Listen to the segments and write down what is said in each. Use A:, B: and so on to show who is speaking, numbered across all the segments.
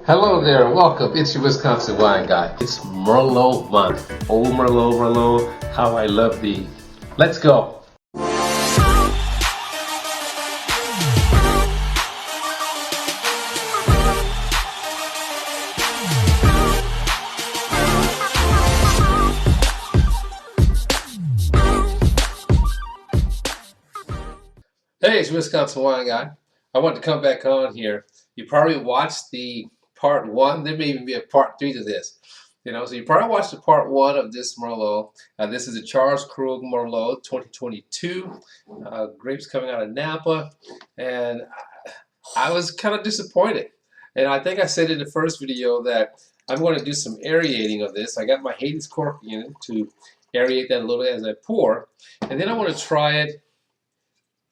A: Hello there, welcome. It's your Wisconsin wine guy. It's Merlot month. Oh, Merlot, Merlot, how I love thee. Let's go. Hey, it's your Wisconsin wine guy. I want to come back on here. You probably watched the part one. There may even be a part three to this. So you probably watched the part one of this Merlot. This is a Charles Krug Merlot 2022. Grapes coming out of Napa. And I was kind of disappointed. And I think I said in the first video that I'm going to do some aerating of this. I got my Hades cork in it to aerate that a little bit as I pour. And then I want to try it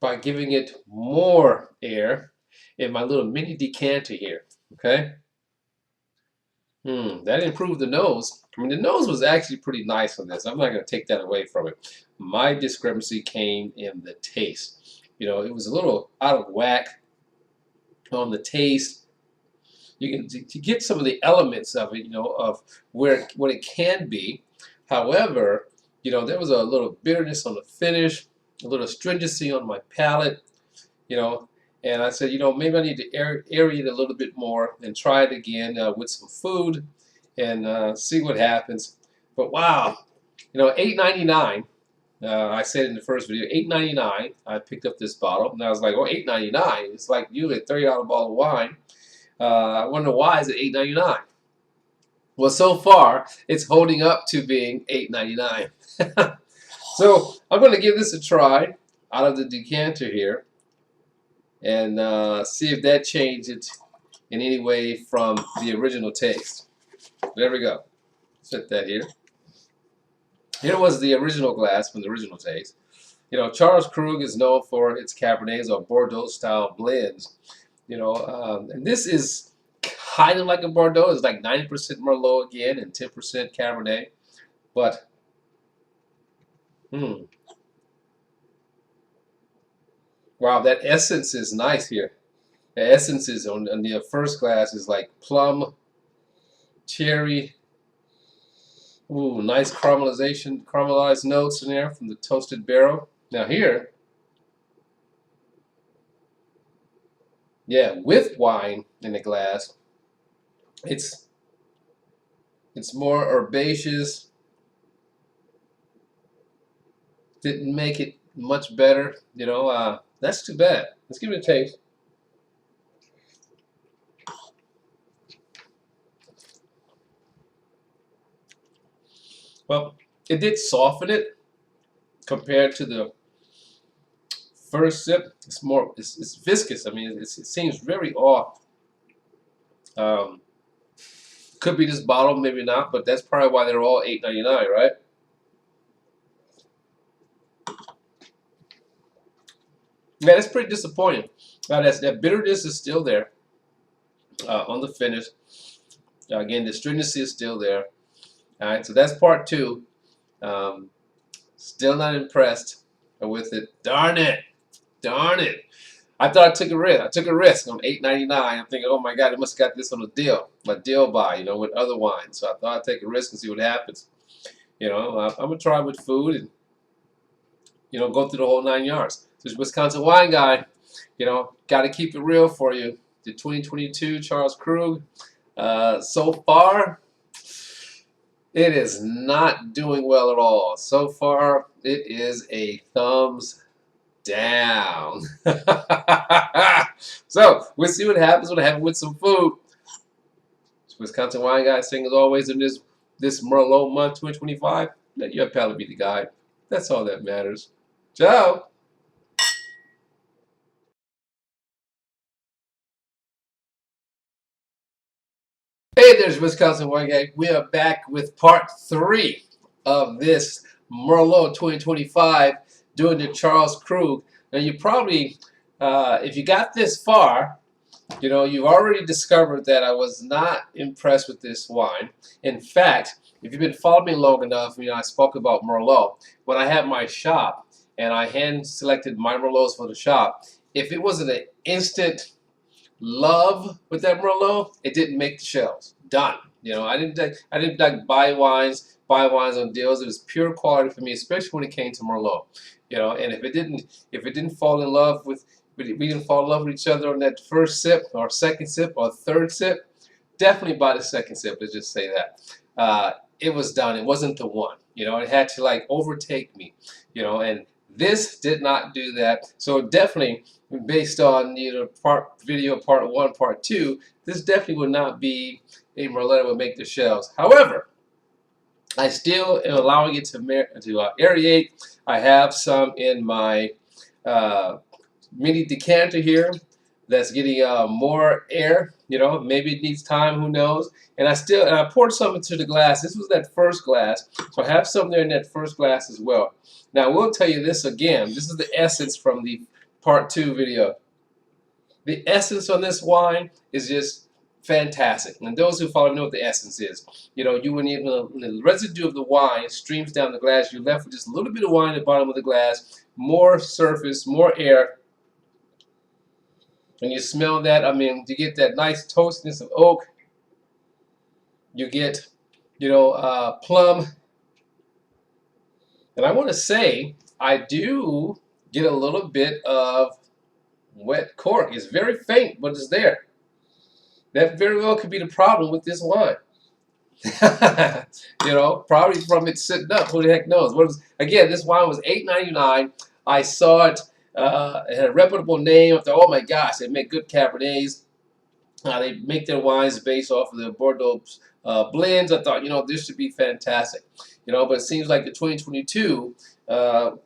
A: by giving it more air in my little mini decanter here, okay? That improved the nose. I mean, the nose was actually pretty nice on this. I'm not going to take that away from it. My discrepancy came in the taste. It was a little out of whack on the taste. You can to get some of the elements of it, of what it can be. However, there was a little bitterness on the finish, a little stringency on my palate, and I said, maybe I need to aerate a little bit more and try it again with some food and see what happens. But wow, $8.99. I said in the first video, $8.99. I picked up this bottle, and I was like, oh, $8.99. It's like usually a $30 bottle of wine. I wonder why is it $8.99? Well, so far it's holding up to being $8.99. So I'm going to give this a try out of the decanter here and see if that changed it in any way from the original taste. There we go. Set that here. Here was the original glass from the original taste. Charles Krug is known for its Cabernets or Bordeaux style blends. And this is kind of like a Bordeaux. It's like 90% Merlot again and 10% Cabernet. But wow, that essence is nice here. The essence is on the first glass is like plum, cherry. Ooh, nice caramelized notes in there from the toasted barrel. Now here, yeah, with wine in the glass, it's more herbaceous. Didn't make it much better, that's too bad. Let's give it a taste. Well, it did soften it compared to the first sip. It's viscous. I mean, it seems very off. Could be this bottle, maybe not, but that's probably why they're all $8.99, right? Yeah, that's pretty disappointing. That bitterness is still there on the finish. Again, the stringency is still there. All right, so that's part two. Still not impressed with it. Darn it. Darn it. I thought I took a risk. I took a risk on $8.99. I'm thinking, oh my God, I must have got this on a deal buy, with other wines. So I thought I'd take a risk and see what happens. I'm going to try with food and, go through the whole 9 yards. This is Wisconsin wine guy. Got to keep it real for you. The 2022 Charles Krug. So far, it is not doing well at all. So far, it is a thumbs down. So we'll see what happens with some food. It's Wisconsin wine guy saying as always in this Merlot month 2025. Let your palate be the guide. That's all that matters. Ciao. Hey, there's Wisconsin Wine Guy. We are back with part three of this Merlot 2025 doing the Charles Krug. Now you probably, if you got this far, you've already discovered that I was not impressed with this wine. In fact, if you've been following me long enough, I spoke about Merlot. When I had my shop and I hand selected my Merlots for the shop, if it wasn't an instant love with that Merlot, it didn't make the shelves. Done. You know, I didn't like buy wines on deals. It was pure quality for me, especially when it came to Merlot. You know, and if it didn't fall in love with we didn't fall in love with each other on that first sip or second sip or third sip, definitely by the second sip. Let's just say that. It was done. It wasn't the one. You know, it had to like overtake me. You know, and this did not do that. So definitely, based on video part one, part two, this definitely would not be a Merlot that would make the shelves. However, I still am allowing it to aerate. I have some in my uh, mini decanter here that's getting more air. You know, maybe it needs time. Who knows? And I poured some into the glass. This was that first glass, so I have some there in that first glass as well. Now, I will tell you this again. This is the essence from the part two video. The essence on this wine is just fantastic. And those who follow know what the essence is. You know, when the residue of the wine streams down the glass, you're left with just a little bit of wine at the bottom of the glass, more surface, more air. And you smell that, I mean, you get that nice toastiness of oak. You get, plum. And I want to say, I do get a little bit of wet cork. It's very faint, but it's there. That very well could be the problem with this wine. Probably from it sitting up. Who the heck knows? Again, this wine was $8.99. I saw it. It had a reputable name. I thought, oh my gosh, they make good Cabernets. They make their wines based off of the Bordeaux blends. I thought, this should be fantastic. But it seems like the 2022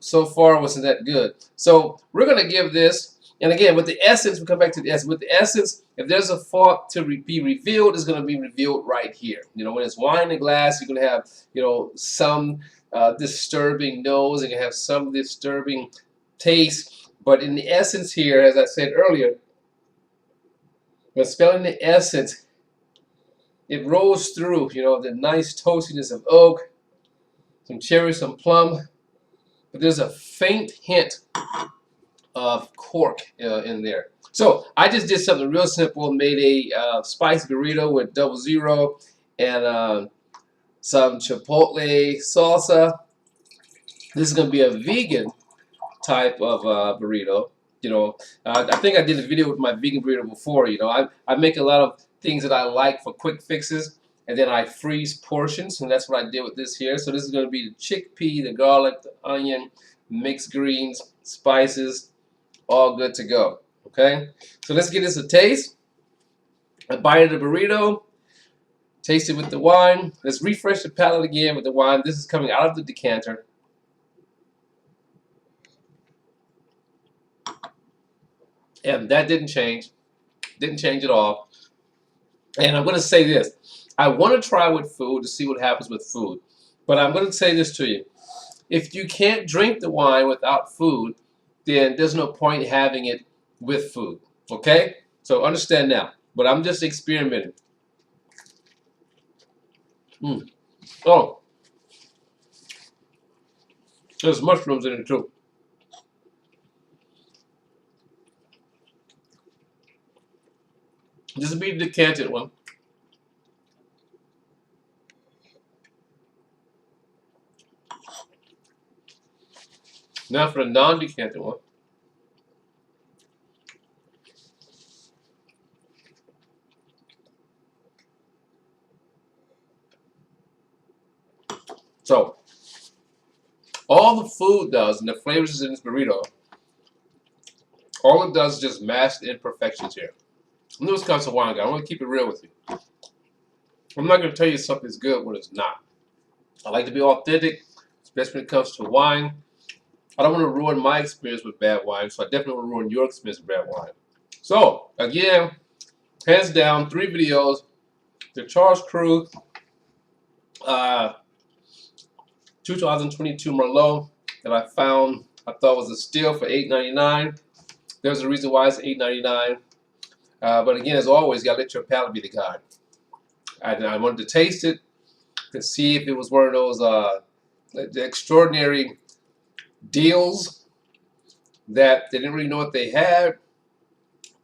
A: so far wasn't that good. So we're going to give this. And again, with the essence, we come back to the essence. With the essence, if there's a fault to be revealed, it's going to be revealed right here. When it's wine in glass, you're going to have, some disturbing nose, and you have some disturbing taste. But in the essence here, as I said earlier, when smelling the essence, it rolls through, the nice toastiness of oak, some cherry, some plum, but there's a faint hint of cork in there. So I just did something real simple, made a spicy burrito with 00 and some chipotle salsa. This is going to be a vegan type of burrito. I think I did a video with my vegan burrito before. I make a lot of things that I like for quick fixes, and then I freeze portions, and that's what I did with this here. So this is going to be the chickpea, the garlic, the onion, mixed greens, spices, all good to go. Okay, so let's give this a taste. A bite of the burrito, taste it with the wine. Let's refresh the palate again with the wine. This is coming out of the decanter. And that didn't change at all. And I'm going to say this. I want to try with food to see what happens with food. But I'm going to say this to you. If you can't drink the wine without food, then there's no point having it with food. Okay? So understand now. But I'm just experimenting. Oh. There's mushrooms in it too. This will be the decanted one. Now for the non-decanted one. So, all the food does, and the flavors in this burrito, all it does is just mask the imperfections here. I'm this kind of wine guy. I want to keep it real with you. I'm not going to tell you something's good when it's not. I like to be authentic, especially when it comes to wine. I don't want to ruin my experience with bad wine, so I definitely want to ruin your experience with bad wine. So, again, hands down, 3 videos. The Charles Krug 2022 Merlot that I found, I thought was a steal for $8.99. There's a reason why it's $8.99. But again, as always, you got to let your palate be the guide. I wanted to taste it to see if it was one of those extraordinary deals that they didn't really know what they had,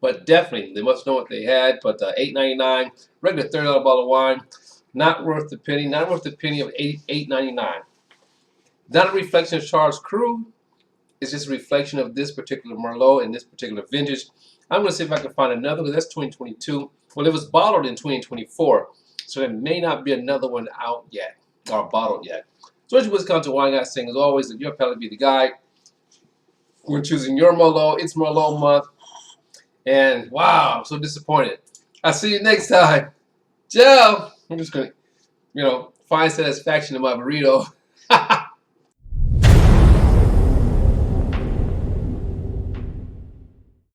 A: But definitely, they must know what they had. But $8.99, regular $30 bottle of wine, not worth the penny. Not worth the penny of $8.99. Not a reflection of Charles Krug. It's just a reflection of this particular Merlot and this particular vintage. I'm going to see if I can find another one. That's 2022. Well, it was bottled in 2024, so there may not be another one out yet or bottled yet. So, it's Wisconsin Wine Guy saying, as always, that your palate be the guide. We're choosing your Merlot. It's Merlot month. And wow, I'm so disappointed. I'll see you next time. Ciao. I'm just going to, find satisfaction in my burrito.